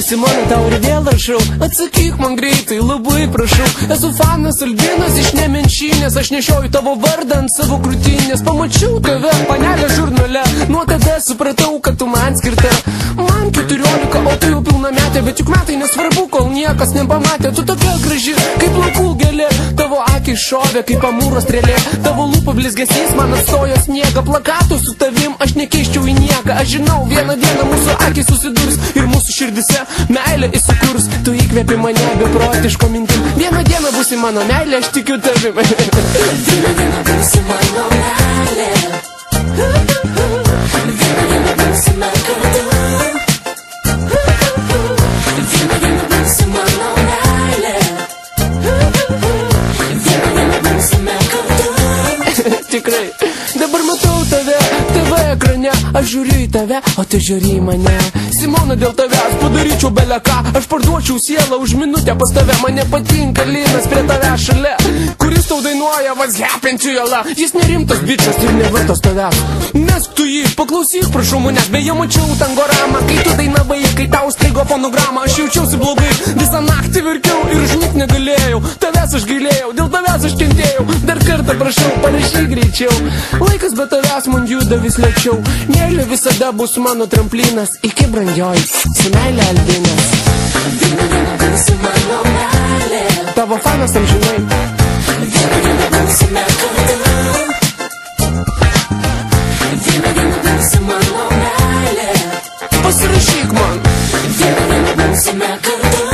Labas Simona, tau ir vėl rašau. Atsakyk man greitai, labai prašau. Esu fanas Albinas iš Nemenčinės. Aš nešioju tavo vardą ant savo krūtinės. Pamačiau tave, panelė žurnale. Nuo tada supratau, kad tu man skirta. Man 14, o tu jau pilnametė. Bet juk metai nesvarbu, kol niekas nepamatė. Tu tokia graži, kaip laukų gėlė. Tavo akis šovė, kaip amūro strėlė. Tavo lūpų blizgesys man atstojo sniegą. Plakatų su tavim aš nekeiščiau į nieką. Aš žinau, vieną dieną mūsų akis susidurs ir mūsų širdise meilė įsikurs. Tu įkvėpi mane beprotiško mintim. Vieną dieną būsi mano meilė, aš tikiu tavim. Vieną dieną būsi mano meilė. Vieną dieną būsime kartu. Vieną dieną būsi mano meilė. Vieną dieną būsime kartu. Tikrai, dabar matau tave TV ekrane. Aš žiūriu į tave, o tu žiūri į mane. Simona, dėl tavęs padaryčiau beleką. Aš parduočiau sielą už minutę pas tave. Man nepatinka Linas prie tave šalia, kuris tau dainuoja What's happened to your love. Jis nerimtas bičas ir nevertas tavęs. Mesk tu jį, paklausyk prašau manęs. Beje mačiau tangoramą, kai tu dainavai, kai tau staigo fonogramą. Aš jaučiausi blogai, visą naktį verkiau ir užmigt negalėjau. Tavęs aš gailėjau, dėl tavęs aš kentėjau. Dar kartą prašau, parašyk greičiau. Laikas be tavęs man juda vis lėčiau. Meilė visada bus mano tramplinas. Iki brangioji, su meilė Albinas. Vieną dieną būsi mano meilė. Tavo fanas amžinai. Vieną dieną būsime kartu. Vieną dieną būsi mano meilė. Pasirašyk man. Vieną dieną būsime kartu.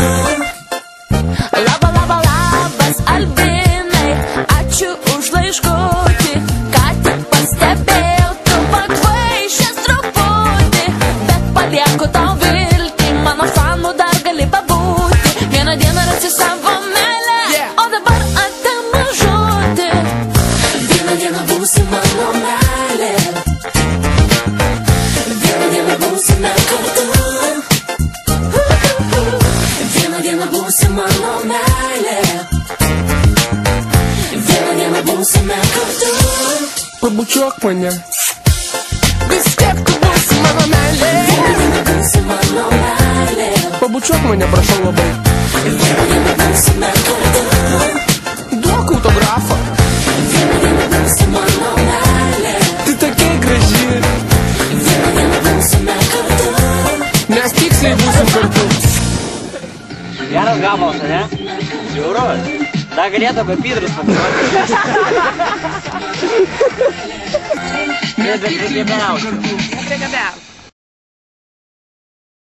Laba, laba, labas Albinai, ačiū už laiškutį. Ką tik pastebėjau, tu pakvaišęs truputį, bet palieku tau viltį, mano fanų dar gali pabūti. Vieną dieną rasi savo meilę, o dabar ate mažutį. Vieną dieną būsi mano meilė. Vieną dieną būsime kartu. Vieną dieną būsi mano meilė. Vieną dieną būsime kartu. Pabučiuok mane. Vis tiek tu būsi mano meilė. Vieną dieną būsi mano meilė. Pabučiuok mane, prašau labai. Vieną dieną būsime kartu. Duok autografą. Vieną dieną būsi mano meilė. Tu tokia graži. Vieną dieną būsime kartu. Mes tiksliai būsim kartu. Geras gabalas, ne? Žiaurus. Dar galėtų apie pydrus padaroti. Nepriekabiausiu.